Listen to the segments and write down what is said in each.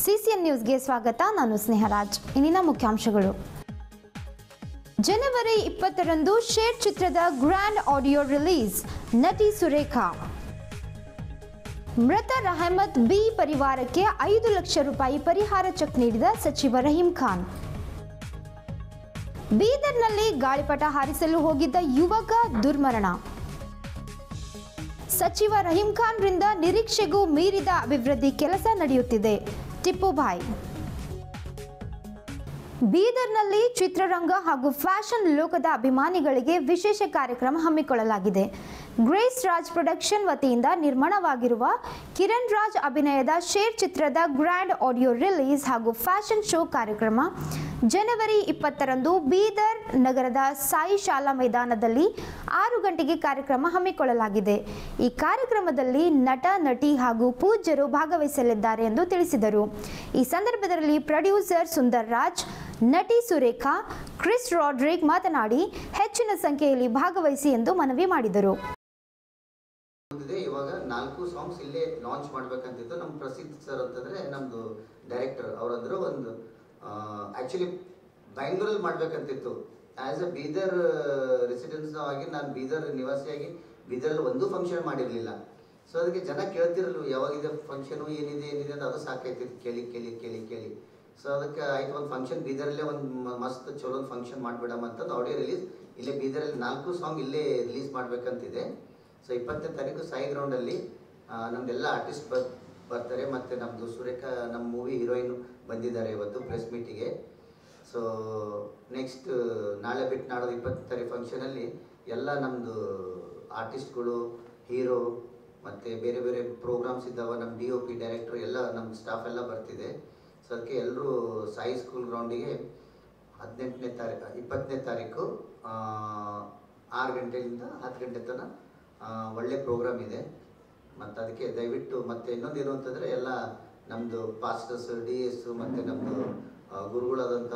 CCN ನ್ಯೂಸ್ಗೆ ಸ್ವಾಗತ. ನಾನು ಸ್ನೇಹರಾಜ್. ಇಂದಿನ ಮುಖ್ಯಾಂಶಗಳು. ಜನವರಿ 20ರಂದು ಶೇರ್ ಚಿತ್ರದ ಗ್ರ್ಯಾಂಡ್ ಆಡಿಯೋ ರಿಲೀಸ್. ನಟಿ ಸುರೇಖಾ. ಮೃತ ರಹಮತ್ ಬಿ ಪರಿವಾರಕ್ಕೆ 5 ಲಕ್ಷ ರೂಪಾಯಿ ಪರಿಹಾರ ಚೆಕ್ ನೀಡಿದ ಸಚಿವ ರಹೀಂ ಖಾನ್. ಬೀದರ್ನಲ್ಲಿ ಗಾಳಿಪಟ ಹಾರಿಸಲು ಹೋಗಿದ್ದ ಯುವಕ ದುರ್ಮರಣ. ಸಚಿವ ರಹೀಂ ಖಾನ್ ರಿಂದ ನಿರೀಕ್ಷೆಗೂ ಮೀರಿದ ಅಭಿವೃದ್ಧಿ ಕೆಲಸ ನಡೆಯುತ್ತಿದೆ. ಟಿಪ್ಪುಭಾಯ್. ಬೀದರ್ನಲ್ಲಿ ಚಿತ್ರರಂಗ ಹಾಗೂ ಫ್ಯಾಷನ್ ಲೋಕದ ಅಭಿಮಾನಿಗಳಿಗೆ ವಿಶೇಷ ಕಾರ್ಯಕ್ರಮ ಹಮ್ಮಿಕೊಳ್ಳಲಾಗಿದೆ. ಗ್ರೇಸ್ ರಾಜ್ ಪ್ರೊಡಕ್ಷನ್ ವತಿಯಿಂದ ನಿರ್ಮಾಣವಾಗಿರುವ ಕಿರಣ್ ರಾಜ್ ಅಭಿನಯದ ಶೇರ್ ಚಿತ್ರದ ಗ್ರ್ಯಾಂಡ್ ಆಡಿಯೋ ರಿಲೀಸ್ ಹಾಗೂ ಫ್ಯಾಷನ್ ಶೋ ಕಾರ್ಯಕ್ರಮ ಜನವರಿ 20ರಂದು ಬೀದರ್ ನಗರದ ಸಾಯಿ ಶಾಲಾ ಮೈದಾನದಲ್ಲಿ 6 ಗಂಟೆಗೆ ಕಾರ್ಯಕ್ರಮ ಹಮ್ಮಿಕೊಳ್ಳಲಾಗಿದೆ. ಈ ಕಾರ್ಯಕ್ರಮದಲ್ಲಿ ನಟ, ನಟಿ ಹಾಗೂ ಪೂಜ್ಯರು ಭಾಗವಹಿಸಲಿದ್ದಾರೆ ಎಂದು ತಿಳಿಸಿದರು. ಈ ಸಂದರ್ಭದಲ್ಲಿ ಪ್ರೊಡ್ಯೂಸರ್ ಸುಂದರ್ ರಾಜ್, ನಟಿ ಸುರೇಖಾ, ಕ್ರಿಸ್ ರಾಡ್ರಿಕ್ ಮಾತನಾಡಿ ಹೆಚ್ಚಿನ ಸಂಖ್ಯೆಯಲ್ಲಿ ಭಾಗವಹಿಸಿ ಎಂದು ಮನವಿ ಮಾಡಿದರು. ಇವಾಗ 4 ಸಾಂಗ್ಸ್ ಇಲ್ಲೇ ಲಾಂಚ್ ಮಾಡ್ಬೇಕಂತಿತ್ತು. ನಮ್ಮ ಪ್ರಸಿದ್ಧ ಸರ್ ಅಂತಂದ್ರೆ ನಮ್ದು ಡೈರೆಕ್ಟರ್ ಅವರಂದ್ರು ಒಂದು ಆಕ್ಚುಲಿ ಬ್ಯಾಂಗ್ಳೂರಲ್ಲಿ ಮಾಡ್ಬೇಕಂತಿತ್ತು. ಆಸ್ ಎ ಬೀದರ್ ರೆಸಿಡೆನ್ಸ್ ಆಗಿ ನಾನು ಬೀದರ್ ನಿವಾಸಿಯಾಗಿ ಬೀದರಲ್ಲಿ ಒಂದು ಫಂಕ್ಷನ್ ಮಾಡಿರಲಿಲ್ಲ. ಸೊ ಅದಕ್ಕೆ ಜನ ಕೇಳ್ತಿರಲು ಯಾವಾಗಿದೆ ಫಂಕ್ಷನು, ಏನಿದೆ ಅಂತ ಅದು ಸಾಕಾಯ್ತಿತ್ತು ಕೇಳಿ ಕೇಳಿ ಕೇಳಿ ಕೇಳಿ. ಸೊ ಅದಕ್ಕೆ ಆಯ್ತು, ಒಂದು ಫಂಕ್ಷನ್ ಬೀದರಲ್ಲೇ ಒಂದು ಮಸ್ತ್ ಚಲೋ ಒಂದು ಫಂಕ್ಷನ್ ಮಾಡಿಬಿಡಮ್ಮ ಅಂತಂದು ಆಡಿಯೋ ರಿಲೀಸ್ ಇಲ್ಲೇ ಬೀದರಲ್ಲಿ 4 ಸಾಂಗ್ ಇಲ್ಲೇ ರಿಲೀಸ್ ಮಾಡಬೇಕಂತಿದೆ. ಸೊ 20ನೇ ತಾರೀಕು ಸಾಯಿ ಗ್ರೌಂಡಲ್ಲಿ ನಮ್ದೆಲ್ಲ ಆರ್ಟಿಸ್ಟ್ ಬರ್ತಾರೆ. ಮತ್ತು ನಮ್ಮದು ಸುರೇಖಾ, ನಮ್ಮ ಮೂವಿ ಹೀರೋಯಿನ್ ಬಂದಿದ್ದಾರೆ ಇವತ್ತು ಪ್ರೆಸ್ ಮೀಟಿಗೆ. ಸೊ ನೆಕ್ಸ್ಟ್ ನಾಳೆ ಬಿಟ್ಟು ನಾಡೋದು 20ನೇ ತಾರೀಕು ಫಂಕ್ಷನಲ್ಲಿ ಎಲ್ಲ ನಮ್ಮದು ಆರ್ಟಿಸ್ಟ್ಗಳು, ಹೀರೋ ಮತ್ತು ಬೇರೆ ಬೇರೆ ಪ್ರೋಗ್ರಾಮ್ಸ್ ಇದ್ದಾವೆ. ನಮ್ಮ DOP ಡೈರೆಕ್ಟ್ರು ಎಲ್ಲ ನಮ್ಮ ಸ್ಟಾಫ್ ಎಲ್ಲ ಬರ್ತಿದೆ. ಸೊ ಅದಕ್ಕೆ ಎಲ್ಲರೂ ಸಾಯಿ ಸ್ಕೂಲ್ ಗ್ರೌಂಡಿಗೆ 20ನೇ ತಾರೀಕು 6 ಗಂಟೆಯಿಂದ 10 ಗಂಟೆ ತನಕ ಒಳ್ಳೆ ಪ್ರೋಗ್ರಾಮ್ ಇದೆ. ಮತ್ತು ಅದಕ್ಕೆ ದಯವಿಟ್ಟು ಮತ್ತೆ ಇನ್ನೊಂದೇನು ಅಂತಂದರೆ ಎಲ್ಲ ನಮ್ಮದು ಪಾಸ್ಟರ್ಸ್, DS ಮತ್ತು ನಮ್ಮದು ಗುರುಗಳಾದಂಥ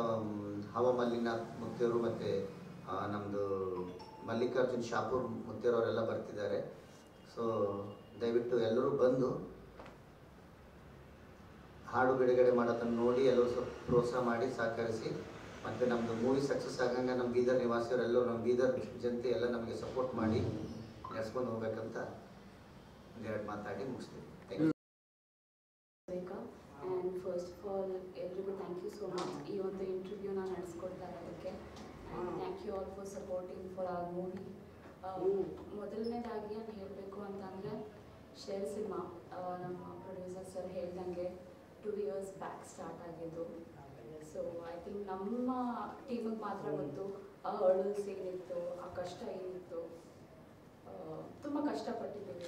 ಹವಮಲ್ಲಿನಾಥ್ ಮುತ್ತೇರು ಮತ್ತು ನಮ್ಮದು ಮಲ್ಲಿಕಾರ್ಜುನ್ ಶಾಪೂರ್ ಮುತ್ತೇರವರೆಲ್ಲ ಬರ್ತಿದ್ದಾರೆ. ಸೊ ದಯವಿಟ್ಟು ಎಲ್ಲರೂ ಬಂದು ಹಾಡು ಬಿಡುಗಡೆ ಮಾಡೋದನ್ನು ನೋಡಿ ಎಲ್ಲರೂ ಸ್ವಲ್ಪ ಪ್ರೋತ್ಸಾಹ ಮಾಡಿ ಸಹಕರಿಸಿ. ಮತ್ತು ನಮ್ಮದು ಮೂವಿ ಸಕ್ಸಸ್ ಆಗಂಗೆ ನಮ್ಮ ಬೀದರ್ ನಿವಾಸಿಯವರೆಲ್ಲರೂ, ನಮ್ಮ ಬೀದರ್ ಜನತೆ ಎಲ್ಲ ನಮಗೆ ಸಪೋರ್ಟ್ ಮಾಡಿ ನಡೆಸ್ಕೊಂಡು ಹೋಗ್ಬೇಕಂತ ಒಂದೆರಡು ಮಾತಾಡಿ ಮುಗಿಸ್ತೀವಿ. Thank you. And first of all ಎಲ್ರಿಗೂ ಥ್ಯಾಂಕ್ ಯು ಸೋ ಮಚ್ ಈ ಒಂದು ಇಂಟರ್ವ್ಯೂನ ನಡೆಸ್ಕೊಡ್ತಾ ಇರೋದಕ್ಕೆ. And thank you all for supporting for our movie. ಮೊದಲನೇದಾಗಿ ನಾನು ಹೇಳಬೇಕು ಅಂತಂದರೆ ಶೇರ್ ಸಿನಿಮಾ ನಮ್ಮ ಪ್ರೊಡ್ಯೂಸರ್ ಸರ್ ಹೇಳ್ದಂಗೆ 2 years ಬ್ಯಾಕ್ ಸ್ಟಾರ್ಟ್ ಆಗಿದ್ದು. ಸೊ ಐ ಥಿಂಕ್ ನಮ್ಮ ಟೀಮಿಗೆ ಮಾತ್ರ ಗೊತ್ತು ಆ ಹರ್ಡಲ್ಸ್ ಏನಿತ್ತು, ಆ ಕಷ್ಟ ಏನಿತ್ತು. ತುಂಬ ಕಷ್ಟಪಟ್ಟಿದ್ದೀವಿ.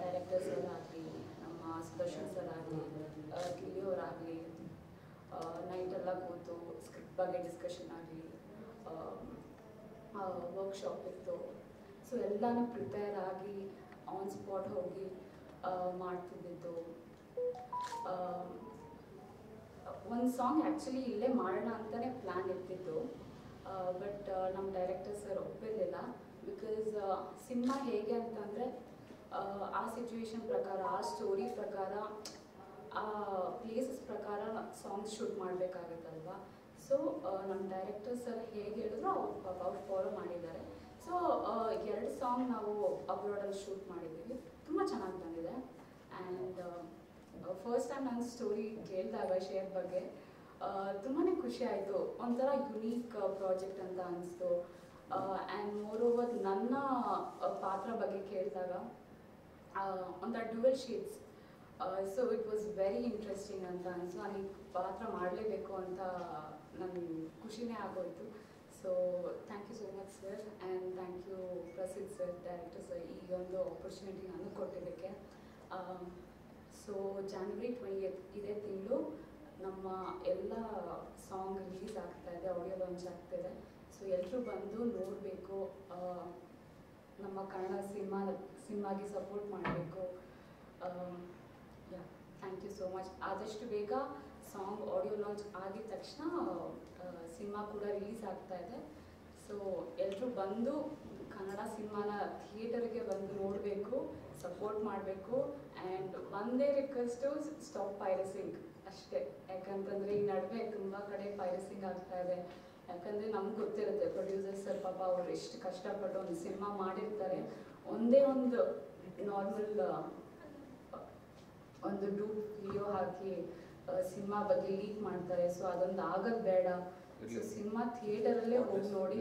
ಡೈರೆಕ್ಟರ್ ಸರ್ ಆಗಲಿ, ನಮ್ಮ ಸುದರ್ಶನ್ ಸರ್ ಆಗಲಿ, ಗಿಲಿಯವರಾಗಲಿ, ನೈಟೆಲ್ಲ ಕೂತು ಸ್ಕ್ರಿಪ್ಟ್ ಬಗ್ಗೆ ಡಿಸ್ಕಷನ್ ಆಗಲಿ, ವರ್ಕ್ಶಾಪ್ ಇತ್ತು. ಸೊ ಎಲ್ಲನೂ ಪ್ರಿಪೇರ್ ಆಗಿ ಆನ್ ಸ್ಪಾಟ್ ಹೋಗಿ ಮಾಡ್ತಿದ್ದಿದ್ದು. ಒಂದು ಸಾಂಗ್ ಆ್ಯಕ್ಚುಲಿ ಇಲ್ಲೇ ಮಾಡೋಣ ಅಂತಲೇ ಪ್ಲ್ಯಾನ್ ಇರ್ತಿತ್ತು. ಬಟ್ ನಮ್ಮ ಡೈರೆಕ್ಟರ್ ಸರ್ ಒಪ್ಪಿರಲಿಲ್ಲ. ಬಿಕಾಸ್ ಸಿನಿಮಾ ಹೇಗೆ ಅಂತಂದರೆ ಆ ಸಿಚುವೇಶನ್ ಪ್ರಕಾರ, ಆ ಸ್ಟೋರಿ ಪ್ರಕಾರ, ಆ ಪ್ಲೇಸಸ್ ಪ್ರಕಾರ ಸಾಂಗ್ಸ್ ಶೂಟ್ ಮಾಡಬೇಕಾಗುತ್ತಲ್ವ. ಸೊ ನಮ್ಮ ಡೈರೆಕ್ಟರ್ ಸರ್ ಹೇಗೆ ಹೇಳಿದ್ರು ಅವ್ರು ಫಾಲೋ ಮಾಡಿದ್ದಾರೆ. ಸೊ 2 ಸಾಂಗ್ ನಾವು ಅಬ್ರಾಡಲ್ಲಿ ಶೂಟ್ ಮಾಡಿದ್ದೀವಿ. ತುಂಬ ಚೆನ್ನಾಗಿ ಬಂದಿದೆ. ಆ್ಯಂಡ್ ಫಸ್ಟ್ ಟೈಮ್ ನಾನು ಸ್ಟೋರಿ ಕೇಳಿದಾಗ ಶೇರ್ ಬಗ್ಗೆ ತುಂಬಾ ಖುಷಿ ಆಯಿತು. ಒಂಥರ ಯುನೀಕ್ ಪ್ರಾಜೆಕ್ಟ್ ಅಂತ ಅನಿಸ್ತು. ಆ್ಯಂಡ್ ಮೋರ್ ಓವರ್ ನನ್ನ ಪಾತ್ರ ಬಗ್ಗೆ ಕೇಳಿದಾಗ ಒಂಥರ dual shades. So it was very interesting ಅಂತ ಅನಿಸ್ತು. ನಾನು ಈ ಪಾತ್ರ ಮಾಡಲೇಬೇಕು ಅಂತ ನನ್ನ ಖುಷಿನೇ ಆಗೋಯಿತು. So thank you so much sir. And thank you Prasiddha sir, director sir, ಈ ಒಂದು ಆಪರ್ಚುನಿಟಿ ನನಗೆ ಕೊಟ್ಟಿದ್ದಕ್ಕೆ. ಸೊ ಜನವರಿ 20th ಇದೇ ತಿಂಗಳು ನಮ್ಮ ಎಲ್ಲ ಸಾಂಗ್ ರಿಲೀಸ್ ಆಗ್ತಾಯಿದೆ, ಆಡಿಯೋ ಲಾಂಚ್ ಆಗ್ತಾಯಿದೆ. ಸೊ ಎಲ್ಲರೂ ಬಂದು ನೋಡಬೇಕು, ನಮ್ಮ ಕನ್ನಡ ಸಿನಿಮಾಗೆ ಸಪೋರ್ಟ್ ಮಾಡಬೇಕು. Thank you so much. ಆದಷ್ಟು ಬೇಗ ಸಾಂಗ್ ಆಡಿಯೋ ಲಾಂಚ್ ಆಗಿದ ತಕ್ಷಣ ಸಿನಿಮಾ ಕೂಡ ರಿಲೀಸ್ ಆಗ್ತಾಯಿದೆ. ಸೊ ಎಲ್ಲರೂ ಬಂದು ಕನ್ನಡ ಸಿನಿಮಾನ ಥಿಯೇಟರ್ಗೆ ಬಂದು ನೋಡಬೇಕು, ಸಪೋರ್ಟ್ ಮಾಡಬೇಕು. ಆ್ಯಂಡ್ ಒಂದೇ ರಿಕ್ವೆಸ್ಟು, ಸ್ಟಾಪ್ ಪೈರಸಿಂಗ್ ಅಷ್ಟೇ. ಯಾಕಂತಂದರೆ ಈ ನಡುವೆ ತುಂಬ ಕಡೆ ಪೈರಸಿಂಗ್ ಆಗ್ತಾ ಇದೆ. ಯಾಕಂದರೆ ನಮ್ಗೆ ಗೊತ್ತಿರುತ್ತೆ ಪ್ರೊಡ್ಯೂಸರ್ಸ್ ಸರ್ ಪಾಪ ಅವ್ರು ಎಷ್ಟು ಕಷ್ಟಪಟ್ಟು ಒಂದು ಸಿನಿಮಾ ಮಾಡಿರ್ತಾರೆ, ಒಂದೇ ಒಂದು ನಾರ್ಮಲ್ ಒಂದು ಡೂಪ್ ವಿಡಿಯೋ ಹಾಕಿ ಸಿನಿಮಾ ಬಗ್ಗೆ ಲೀಕ್ ಮಾಡ್ತಾರೆ. ಸೊ ಅದೊಂದು ಆಗೋದು ಬೇಡ. ಸೊ ಸಿನಿಮಾ ಥಿಯೇಟರಲ್ಲೇ ಹೋಗಿ ನೋಡಿ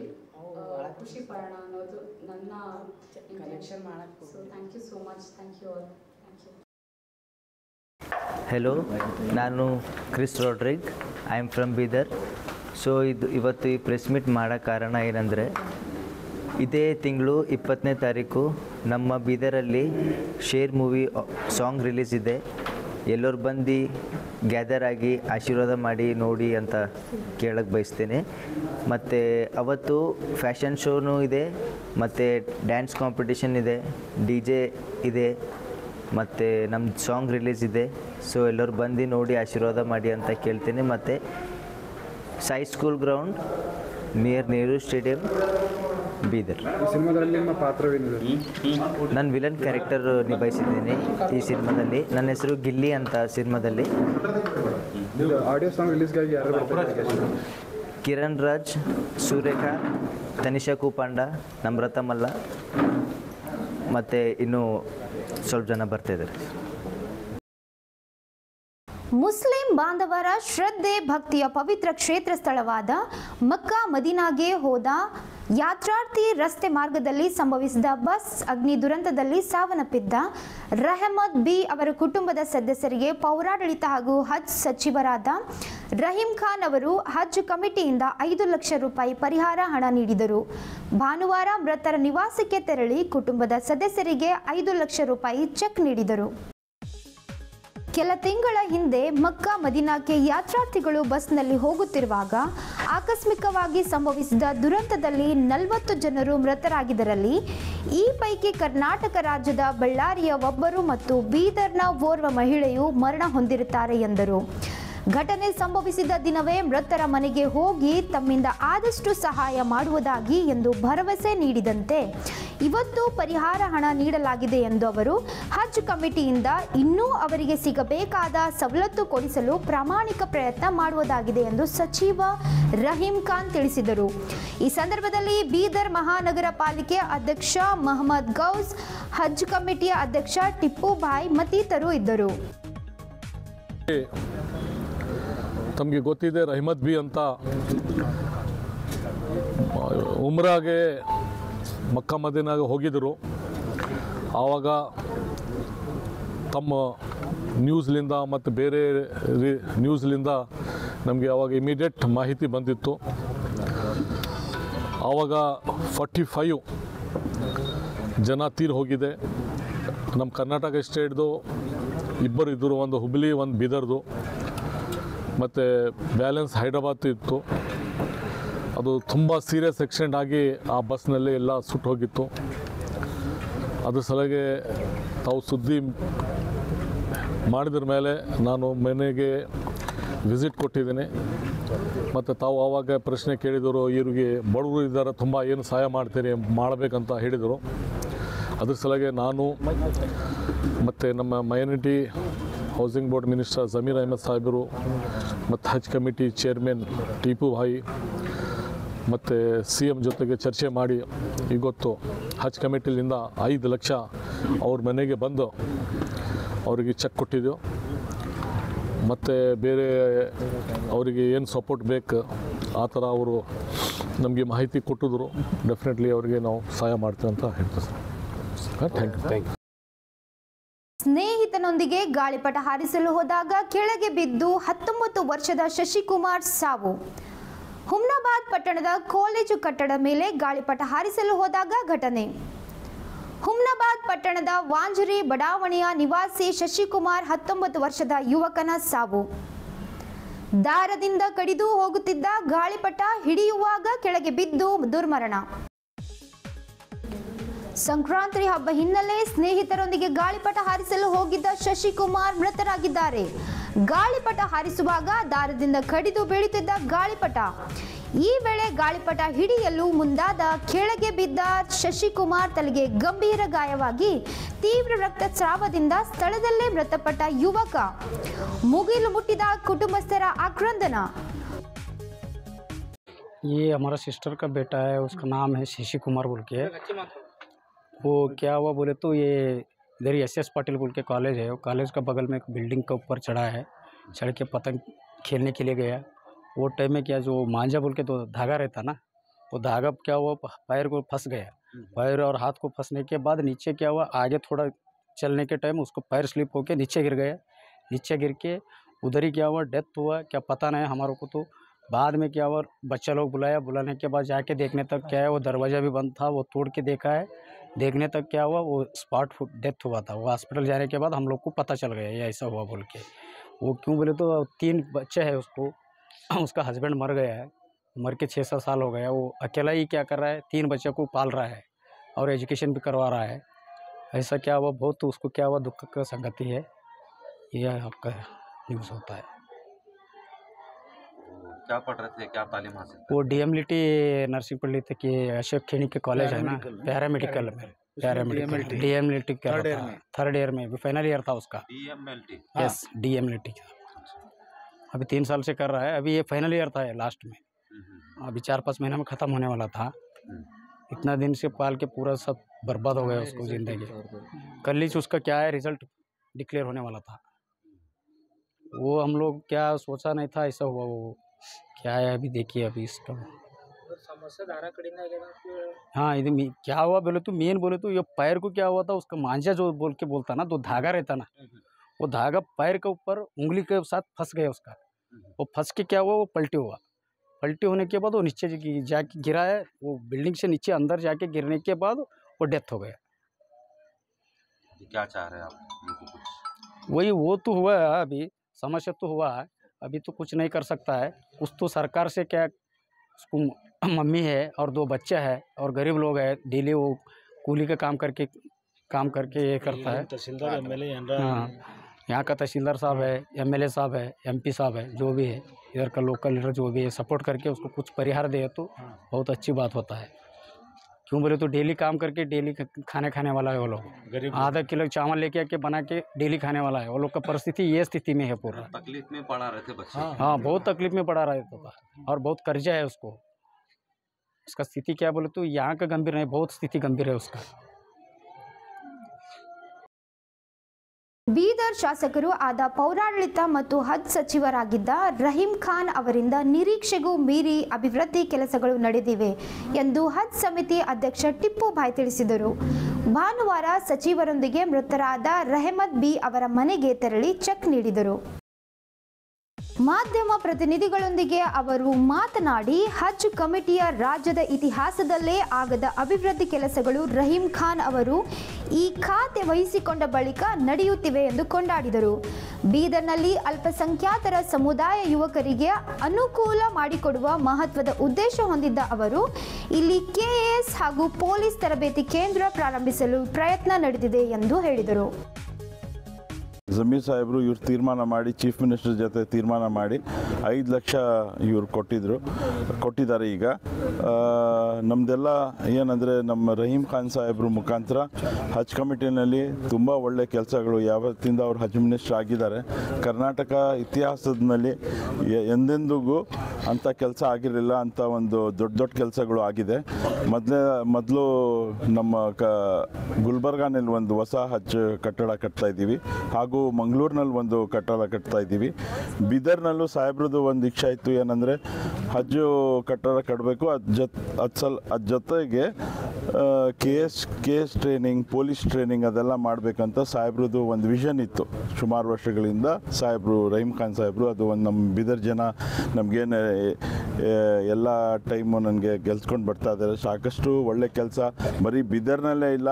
ಖುಷಿ ಪಡೋಣ ಅನ್ನೋದು ನನ್ನ intention. So thank you so much. Thank you all. Thank you. Hello, ನಾನು Chris Rodrigues. I am from Bidar. So ಇವತ್ತು ಈ ಪ್ರೆಸ್ ಮೀಟ್ ಮಾಡೋ ಕಾರಣ ಏನಂದರೆ, ಇದೇ ತಿಂಗಳು 20ನೇ ತಾರೀಕು ನಮ್ಮ ಬೀದರಲ್ಲಿ ಶೇರ್ ಮೂವಿ ಸಾಂಗ್ ರಿಲೀಸ್ ಇದೆ. ಎಲ್ಲರೂ ಬಂದು ಗ್ಯಾದರ್ ಆಗಿ ಆಶೀರ್ವಾದ ಮಾಡಿ ನೋಡಿ ಅಂತ ಕೇಳಕ್ಕೆ ಬಯಸ್ತೇನೆ. ಮತ್ತು ಅವತ್ತು ಫ್ಯಾಷನ್ ಶೋನೂ ಇದೆ, ಮತ್ತು ಡ್ಯಾನ್ಸ್ ಕಾಂಪಿಟಿಷನ್ ಇದೆ, DJ ಇದೆ, ಮತ್ತು ನಮ್ಮ ಸಾಂಗ್ ರಿಲೀಸ್ ಇದೆ. ಸೊ ಎಲ್ಲರೂ ಬಂದು ನೋಡಿ ಆಶೀರ್ವಾದ ಮಾಡಿ ಅಂತ ಕೇಳ್ತೇನೆ. ಮತ್ತು Sai school ground near Nehru stadium, Bidar. ಸಿನಿಮಾದಲ್ಲಿ ನಿಮ್ಮ ಪಾತ್ರವೇನಿದೆ? ನಾನು ವಿಲನ್ ಕ್ಯಾರೆಕ್ಟರ್ ನಿಭಾಯಿಸಿದ್ದೀನಿ ಈ ಸಿನಿಮಾದಲ್ಲಿ. ನನ್ನ ಹೆಸರು ಗಿಲ್ಲಿ ಅಂತ ಸಿನಿಮಾದಲ್ಲಿ. ಆಡಿಯೋ ಸಾಂಗ್ ರಿಲೀಸ್ಗಾಗಿ ಯಾರು ಬರ್ತಾರೆ? ಕಿರಣ್ ರಾಜ್, ಸೂರ್ಯಕಾ, ತನಿಷಾ ಕೂಪಾಂಡ, ನಮ್ರತ ಮಲ್ಲ ಮತ್ತು ಇನ್ನೂ ಸ್ವಲ್ಪ ಜನ ಬರ್ತಾಯಿದ್ದಾರೆ. ಮುಸ್ಲಿಂ ಬಾಂಧವರ ಶ್ರದ್ಧೆ ಭಕ್ತಿಯ ಪವಿತ್ರ ಕ್ಷೇತ್ರ ಸ್ಥಳವಾದ ಮಕ್ಕಾ ಮದೀನಾಗೆ ಹೋದ ಯಾತ್ರಾರ್ಥಿ ರಸ್ತೆ ಮಾರ್ಗದಲ್ಲಿ ಸಂಭವಿಸಿದ ಬಸ್ ಅಗ್ನಿ ದುರಂತದಲ್ಲಿ ಸಾವನ್ನಪ್ಪಿದ್ದ ರೆಹಮತ್ ಬಿ ಅವರ ಕುಟುಂಬದ ಸದಸ್ಯರಿಗೆ ಪೌರಾಡಳಿತ ಹಾಗೂ ಹಜ್ ಸಚಿವರಾದ ರಹೀಂ ಖಾನ್ ಅವರು ಹಜ್ ಕಮಿಟಿಯಿಂದ 5 ಲಕ್ಷ ರೂಪಾಯಿ ಪರಿಹಾರ ಹಣ ನೀಡಿದರು. ಭಾನುವಾರ ಮೃತರ ನಿವಾಸಕ್ಕೆ ತೆರಳಿ ಕುಟುಂಬದ ಸದಸ್ಯರಿಗೆ 5 ಲಕ್ಷ ರೂಪಾಯಿ ಚೆಕ್ ನೀಡಿದರು. ಕೆಲ ತಿಂಗಳ ಹಿಂದೆ ಮಕ್ಕಾ ಮದೀನಾಕ್ಕೆ ಯಾತ್ರಾರ್ಥಿಗಳು ಬಸ್ನಲ್ಲಿ ಹೋಗುತ್ತಿರುವಾಗ ಆಕಸ್ಮಿಕವಾಗಿ ಸಂಭವಿಸಿದ ದುರಂತದಲ್ಲಿ 40 ಜನರು ಮೃತರಾಗಿದ್ದರಲ್ಲಿ ಈ ಪೈಕಿ ಕರ್ನಾಟಕ ರಾಜ್ಯದ ಬಳ್ಳಾರಿಯ ಒಬ್ಬರು ಮತ್ತು ಬೀದರ್ನ ಓರ್ವ ಮಹಿಳೆಯು ಮರಣ ಹೊಂದಿರುತ್ತಾರೆ ಎಂದರು. ಘಟನೆ ಸಂಭವಿಸಿದ ದಿನವೇ ಮೃತರ ಮನೆಗೆ ಹೋಗಿ ತಮ್ಮಿಂದ ಆದಷ್ಟು ಸಹಾಯ ಮಾಡುವುದಾಗಿ ಎಂದು ಭರವಸೆ ನೀಡಿದಂತೆ ಇವತ್ತು ಪರಿಹಾರ ಹಣ ನೀಡಲಾಗಿದೆ ಎಂದು ಅವರು ಹಜ್ ಕಮಿಟಿಯಿಂದ ಇನ್ನೂ ಅವರಿಗೆ ಸಿಗಬೇಕಾದ ಸವಲತ್ತು ಕೊಡಿಸಲು ಪ್ರಾಮಾಣಿಕ ಪ್ರಯತ್ನ ಮಾಡುವುದಾಗಿದೆ ಎಂದು ಸಚಿವ ರಹೀಂ ಖಾನ್ ತಿಳಿಸಿದರು. ಈ ಸಂದರ್ಭದಲ್ಲಿ ಬೀದರ್ ಮಹಾನಗರ ಪಾಲಿಕೆ ಅಧ್ಯಕ್ಷ ಮಹಮ್ಮದ್ ಗೌಸ್, ಹಜ್ ಕಮಿಟಿಯ ಅಧ್ಯಕ್ಷ ಟಿಪ್ಪು ಭಾಯ್ ಮತ್ತಿತರರು ಇದ್ದರು. ತಮಗೆ ಗೊತ್ತಿದೆ, ರಹಮತ್ ಬಿ ಅಂತ ಉಮ್ರಾಗೆ ಮಕ್ಕಾ ಮದೀನಾಗೆ ಹೋಗಿದ್ದರು. ಆವಾಗ ತಮ್ಮ ನ್ಯೂಸ್ಲಿಂದ ಮತ್ತು ಬೇರೆ ನ್ಯೂಸ್ಲಿಂದ ನಮಗೆ ಆವಾಗ ಇಮಿಡಿಯೇಟ್ ಮಾಹಿತಿ ಬಂದಿತ್ತು. ಆವಾಗ 45 ಜನ ತೀರ್ ಹೋಗಿದೆ. ನಮ್ಮ ಕರ್ನಾಟಕ ಸ್ಟೇಟ್ದು 2 ಇದ್ದರು, ಒಂದು ಹುಬ್ಳಿ ಒಂದು ಬೀದರ್ದು, ಮತ್ತು ಬ್ಯಾಲೆನ್ಸ್ ಹೈದ್ರಾಬಾದ್ ಇತ್ತು. ಅದು ತುಂಬ ಸೀರಿಯಸ್ ಆಕ್ಸಿಡೆಂಟ್ ಆಗಿ ಆ ಬಸ್ನಲ್ಲಿ ಎಲ್ಲ ಸುಟ್ಟು ಹೋಗಿತ್ತು. ಅದ್ರ ಸಲಗೆ ತಾವು ಸುದ್ದಿ ಮಾಡಿದ್ರ ಮೇಲೆ ನಾನು ಮನೆಗೆ ವಿಸಿಟ್ ಕೊಟ್ಟಿದ್ದೀನಿ. ಮತ್ತು ತಾವು ಆವಾಗ ಪ್ರಶ್ನೆ ಕೇಳಿದರು, ಇವ್ರಿಗೆ ಬಡವರು ಇದ್ದಾರೆ, ತುಂಬ ಏನು ಸಹಾಯ ಮಾಡ್ತೀರಿ ಮಾಡಬೇಕಂತ ಹೇಳಿದರು. ಅದ್ರ ಸಲಗೆ ನಾನು ಮತ್ತು ನಮ್ಮ minority housing board minister Zameer Ahmed ಸಾಹೇಬರು ಮತ್ತು ಹಜ್ ಕಮಿಟಿ ಚೇರ್ಮನ್ ಟಿಪ್ಪು ಭಾಯಿ ಮತ್ತು CM ಜೊತೆಗೆ ಚರ್ಚೆ ಮಾಡಿ ಇವತ್ತು ಹಜ್ ಕಮಿಟಿಲಿಂದ 5 ಲಕ್ಷ ಅವ್ರ ಮನೆಗೆ ಬಂದು ಅವರಿಗೆ ಚೆಕ್ ಕೊಟ್ಟಿದ್ದೆವು. ಮತ್ತು ಬೇರೆ ಅವರಿಗೆ ಏನು ಸಪೋರ್ಟ್ ಬೇಕು ಆ ಥರ ಅವರು ನಮಗೆ ಮಾಹಿತಿ ಕೊಟ್ಟಿದ್ರು. ಡೆಫಿನೆಟ್ಲಿ ಅವರಿಗೆ ನಾವು ಸಹಾಯ ಮಾಡ್ತೀವಿ ಅಂತ ಹೇಳ್ತೀವಿ ಸರ್. Thank you. ಸ್ನೇಹಿತನೊಂದಿಗೆ ಗಾಳಿಪಟ ಹಾರಿಸಲು ಹೋದಾಗ ಕೆಳಗೆ ಬಿದ್ದು 19 ವರ್ಷದ ಶಶಿಕುಮಾರ್ ಸಾವು. ಹುಮ್ನಾಬಾದ್ ಪಟ್ಟಣದ ಕಾಲೇಜು ಕಟ್ಟಡ ಮೇಲೆ ಗಾಳಿಪಟ ಹಾರಿಸಲು ಹೋದಾಗ ಘಟನೆ. ಹುಮ್ನಾಬಾದ್ ಪಟ್ಟಣದ ವಾಂಜರಿ ಬಡಾವಣೆಯ ನಿವಾಸಿ ಶಶಿಕುಮಾರ್ 19 ವರ್ಷದ ಯುವಕನ ಸಾವು. ದಾರದಿಂದ ಕಡಿದು ಹೋಗುತ್ತಿದ್ದ ಗಾಳಿಪಟ ಹಿಡಿಯುವಾಗ ಕೆಳಗೆ ಬಿದ್ದು ದುರ್ಮರಣ. ಸಂಕ್ರಾಂತಿ ಹಬ್ಬ ಹಿನ್ನೆಲೆ ಸ್ನೇಹಿತರೊಂದಿಗೆ ಗಾಳಿಪಟ ಹಾರಿಸಲು ಹೋಗಿದ್ದ ಶಶಿಕುಮಾರ್ ಮೃತರಾಗಿದ್ದಾರೆ. ಗಾಳಿಪಟ ಹಾರಿಸುವಾಗ ದಾರದಿಂದ ಕಡಿದು ಬೀಳುತ್ತಿದ್ದ ಗಾಳಿಪಟ. ಈ ವೇಳೆ ಗಾಳಿಪಟ ಹಿಡಿಯಲು ಮುಂದಾದ ಕೆಳಗೆ ಬಿದ್ದ ಶಶಿಕುಮಾರ್ ತಲೆಗೆ ಗಂಭೀರ ಗಾಯವಾಗಿ ತೀವ್ರ ರಕ್ತಸ್ರಾವದಿಂದ ಸ್ಥಳದಲ್ಲೇ ಮೃತಪಟ್ಟ ಯುವಕ. ಮುಗಿಲು ಮುಟ್ಟಿದ ಕುಟುಂಬಸ್ಥರ ಆಕ್ರಂದನ. ये हमारा सिस्टर का बेटा है, उसका नाम है शशि कुमार बोल के। वो क्या हुआ बोले तो ये इधर SS पाटिल बोल के कॉलेज है, वो कॉलेज का बगल में एक बिल्डिंग के ऊपर चढ़ा है, चढ़ के पतंग खेलने के लिए गया। वो टाइम में क्या जो मांझा बोल के तो धागा रहता ना, वो धागा क्या हुआ पैर को फंस गया। पैर और हाथ को फंसने के बाद नीचे क्या हुआ, आगे थोड़ा चलने के टाइम उसको पैर स्लिप होके नीचे गिर गया। नीचे गिर के उधर ही क्या हुआ, डेथ हुआ। क्या पता नहीं हमारे को, तो बाद में क्या हुआ, बच्चा लोग बुलाया। बुलाने के बाद जाके देखने तक क्या है, वो दरवाज़ा भी बंद था, वो तोड़ के देखा है। देखने तक क्या हुआ, वो स्पॉट डेथ हुआ था। वो हॉस्पिटल जाने के बाद हम लोग को पता चल गया ये ऐसा हुआ बोल के। वो क्यों बोले तो 3 बच्चे हैं उसको, उसका हस्बैंड मर गया है, मर के 6-7 साल हो गया। वो अकेला ही क्या कर रहा है, 3 बच्चों को पाल रहा है और एजुकेशन भी करवा रहा है। ऐसा क्या हुआ, बहुत उसको क्या हुआ, दुख का संगति है। यह आपका न्यूज़ होता है। क्या पढ़ रहे थे, क्या तालीम हासिल? वो DMLT नर्सिंग पढ़ लेते कि अशोक खेनी के कॉलेज है ना, पैरामेडिकल में, पैरामेडिकल DMLT कर रहा था, 3rd ईयर में, फाइनल ईयर था उसका। DMLT? यस, DMLT अभी 3 साल से कर रहा है। अभी ये फाइनल ईयर था लास्ट में, अभी 4-5 महीने में ख़त्म होने वाला था। इतना दिन से पाल के पूरा सब बर्बाद हो गया उसको ज़िंदगी। कल ही उसका क्या है, रिजल्ट डिक्लेयर होने वाला था। वो हम लोग क्या सोचा नहीं था ऐसा हुआ। वो क्या है अभी देखिए, अभी इसका हाँ इधर क्या हुआ बोले तो, मेन बोले तो ये पैर को क्या हुआ था, उसका मांझा जो बोल के बोलता ना, तो धागा रहता ना, वो धागा पैर के ऊपर उंगली के साथ फंस गया उसका। वो फंस के क्या हुआ, वो पलटी हुआ। पलटी होने के बाद वो नीचे जाके गिरा है, वो बिल्डिंग से नीचे अंदर जाके गिरने के बाद वो डेथ हो गया। क्या चाह रहे हैं आप? वही वो तो हुआ है, अभी समस्या तो हुआ है, अभी तो कुछ नहीं कर सकता है। कुछ तो सरकार से क्या, उसको मम्मी है और 2 बच्चे हैं और गरीब लोग हैं, डेली वो कूली का काम करके ये करता है। तहसीलदार MLA हाँ, यहाँ का तहसीलदार साहब है, MLA साहब है, MP साहब है, जो भी है इधर का लोकल लीडर जो भी है, सपोर्ट करके उसको कुछ परिहार दे तो बहुत अच्छी बात होता है। क्यों बोले तो डेली काम करके डेली खाने वाला है वो लोग। आधा किलो चावल लेके आके बना के डेली खाने वाला है वो लोग का। परिस्थिति ये स्थिति में है पूरा। तकलीफ में पड़ा रहे थे बच्चे? हाँ, बहुत तकलीफ में पड़ा रहता था और बहुत कर्जा है उसको। उसका स्थिति क्या बोले तो यहाँ का गंभीर नहीं, बहुत स्थिति गंभीर है उसका। ಬೀದರ್ ಶಾಸಕರು ಆದ ಪೌರಾಡಳಿತ ಮತ್ತು ಹಜ್ ಸಚಿವರಾಗಿದ್ದ ರಹೀಂ ಖಾನ್ ಅವರಿಂದ ನಿರೀಕ್ಷೆಗೂ ಮೀರಿ ಅಭಿವೃದ್ಧಿ ಕೆಲಸಗಳು ನಡೆದಿವೆ ಎಂದು ಹಜ್ ಸಮಿತಿ ಅಧ್ಯಕ್ಷ ಟಿಪ್ಪು ಭಾಯ್ ತಿಳಿಸಿದರು. ಭಾನುವಾರ ಸಚಿವರೊಂದಿಗೆ ಮೃತರಾದ ರೆಹಮತ್ ಬಿ ಅವರ ಮನೆಗೆ ತೆರಳಿ ಚೆಕ್ ನೀಡಿದರು. ಮಾಧ್ಯಮ ಪ್ರತಿನಿಧಿಗಳೊಂದಿಗೆ ಅವರು ಮಾತನಾಡಿ, ಹಜ್ ಕಮಿಟಿಯ ರಾಜ್ಯದ ಇತಿಹಾಸದಲ್ಲೇ ಆಗದ ಅಭಿವೃದ್ಧಿ ಕೆಲಸಗಳು ರಹೀಂ ಖಾನ್ ಅವರು ಈ ಖಾತೆ ವಹಿಸಿಕೊಂಡ ಬಳಿಕ ನಡೆಯುತ್ತಿವೆ ಎಂದು ಕೊಂಡಾಡಿದರು. ಬೀದರ್ನಲ್ಲಿ ಅಲ್ಪಸಂಖ್ಯಾತರ ಸಮುದಾಯ ಯುವಕರಿಗೆ ಅನುಕೂಲ ಮಾಡಿಕೊಡುವ ಮಹತ್ವದ ಉದ್ದೇಶ ಹೊಂದಿದ್ದ ಅವರು ಇಲ್ಲಿ KAS ಹಾಗೂ ಪೊಲೀಸ್ ತರಬೇತಿ ಕೇಂದ್ರ ಪ್ರಾರಂಭಿಸಲು ಪ್ರಯತ್ನ ನಡೆದಿದೆ ಎಂದು ಹೇಳಿದರು. ಜಮೀರ್ ಸಾಹೇಬರು ಇವ್ರು ತೀರ್ಮಾನ ಮಾಡಿ, ಚೀಫ್ ಮಿನಿಸ್ಟರ್ ಜೊತೆ ತೀರ್ಮಾನ ಮಾಡಿ 5 ಲಕ್ಷ ಇವ್ರು ಕೊಟ್ಟಿದ್ದಾರೆ. ಈಗ ನಮ್ಮದೆಲ್ಲ ಏನಂದರೆ, ನಮ್ಮ ರಹೀಂ ಖಾನ್ ಸಾಹೇಬ್ರ ಮುಖಾಂತರ ಹಜ್ ಕಮಿಟಿನಲ್ಲಿ ತುಂಬ ಒಳ್ಳೆ ಕೆಲಸಗಳು ಯಾವತ್ತಿಂದ ಅವ್ರು ಹಜ್ ಮಿನಿಸ್ಟರ್ ಆಗಿದ್ದಾರೆ, ಕರ್ನಾಟಕ ಇತಿಹಾಸದಲ್ಲಿ ಎಂದೆಂದಿಗೂ ಅಂಥ ಕೆಲಸ ಆಗಿರಲಿಲ್ಲ. ಅಂಥ ಒಂದು ದೊಡ್ಡ ಕೆಲಸಗಳು ಆಗಿದೆ. ಮೊದಲು ನಮ್ಮ ಗುಲ್ಬರ್ಗಾನಲ್ಲಿ ಒಂದು ಹೊಸ ಹಜ್ ಕಟ್ಟಡ ಕಟ್ತಾ ಇದ್ದೀವಿ, ಹಾಗೂ ಮಂಗಳೂರಿನಲ್ಲಿ ಒಂದು ಕಟ್ಟಡ ಕಟ್ತಾ ಇದ್ದೀವಿ. ಬೀದರ್ನಲ್ಲೂ ಸಾಹೇಬ್ರದ್ದು ಒಂದು ಇಚ್ಛೆ ಇತ್ತು, ಏನಂದರೆ ಹಜ್ಜು ಕಟ್ಟಡ ಕಟ್ಟಬೇಕು, ಅದ್ರ ಜೊತೆಗೆ KS ಟ್ರೈನಿಂಗ್, ಪೊಲೀಸ್ ಟ್ರೈನಿಂಗ್ ಅದೆಲ್ಲ ಮಾಡಬೇಕಂತ ಸಾಹೇಬ್ರದ್ದು ಒಂದು ವಿಷನ್ ಇತ್ತು ಸುಮಾರು ವರ್ಷಗಳಿಂದ. ಸಾಹೇಬರು ರಹೀಂ ಖಾನ್ ಸಾಹೇಬರು ಅದು ಒಂದು ನಮ್ಮ ಬೀದರ್ ಜನ ನಮಗೇನು ಎಲ್ಲ ಟೈಮು ನನಗೆ ಗೆಲ್ಸ್ಕೊಂಡು ಬರ್ತಾ ಇದ್ದಾರೆ. ಸಾಕಷ್ಟು ಒಳ್ಳೆ ಕೆಲಸ ಬರೀ ಬೀದರ್ನಲ್ಲೇ ಇಲ್ಲ,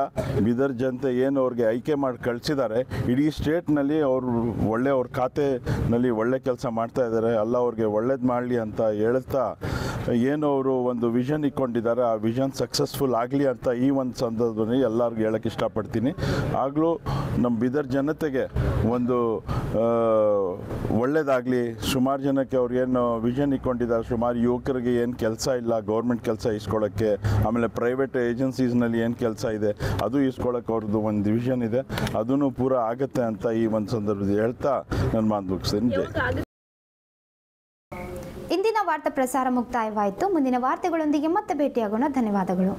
ಬೀದರ್ ಜನತೆ ಏನು ಅವ್ರಿಗೆ ಆಯ್ಕೆ ಮಾಡಿ ಕಳಿಸಿದ್ದಾರೆ, ಇಡೀ ಸ್ಟೇಟ್ನಲ್ಲಿ ಅವರು ಅವ್ರ ಖಾತೆನಲ್ಲಿ ಒಳ್ಳೆ ಕೆಲಸ ಮಾಡ್ತಾ ಇದ್ದಾರೆ. ಎಲ್ಲ ಅವ್ರಿಗೆ ಒಳ್ಳೇದು ಮಾಡಲಿ ಅಂತ ಹೇಳ್ತಾ ಏನು ಅವರು ಒಂದು ವಿಷನ್ ಇಟ್ಕೊಂಡಿದ್ದಾರೆ ಆ ವಿಷನ್ ಸಕ್ಸಸ್ಫುಲ್ ಆಗಲಿ ಅಂತ ಈ ಒಂದು ಸಂದರ್ಭದಲ್ಲಿ ಎಲ್ಲರಿಗೂ ಹೇಳೋಕ್ಕೆ ಇಷ್ಟಪಡ್ತೀನಿ. ಆಗಲೂ ನಮ್ಮ ಬೀದರ್ ಜನತೆಗೆ ಒಂದು ಒಳ್ಳೆಯದಾಗಲಿ. ಸುಮಾರು ಜನಕ್ಕೆ ಅವ್ರು ಏನು ವಿಷನ್ ಇಟ್ಕೊಂಡಿದ್ದಾರೆ, ಸುಮಾರು ಯುವಕರಿಗೆ ಏನು ಕೆಲಸ ಇಲ್ಲ ಗೌರ್ಮೆಂಟ್ ಕೆಲಸ ಇಸ್ಕೊಳ್ಳೋಕ್ಕೆ, ಆಮೇಲೆ ಪ್ರೈವೇಟ್ ಏಜೆನ್ಸೀಸ್ನಲ್ಲಿ ಏನು ಕೆಲಸ ಇದೆ ಅದು ಇಸ್ಕೊಳ್ಳೋಕ್ಕೆ ಅವ್ರದ್ದು ಒಂದು ವಿಷನ್ ಇದೆ, ಅದೂ ಪೂರ ಆಗುತ್ತೆ ಅಂತ ಈ ಒಂದು ಸಂದರ್ಭದಲ್ಲಿ ಹೇಳ್ತಾ ನಾನು ಮಾತು ಮುಗಿಸ್ತೀನಿ. ಜೈ. ಇಂದಿನ ವಾರ್ತಾ ಪ್ರಸಾರ ಮುಕ್ತಾಯವಾಯಿತು. ಮುಂದಿನ ವಾರ್ತೆಗಳೊಂದಿಗೆ ಮತ್ತೆ ಭೇಟಿಯಾಗೋಣ. ಧನ್ಯವಾದಗಳು.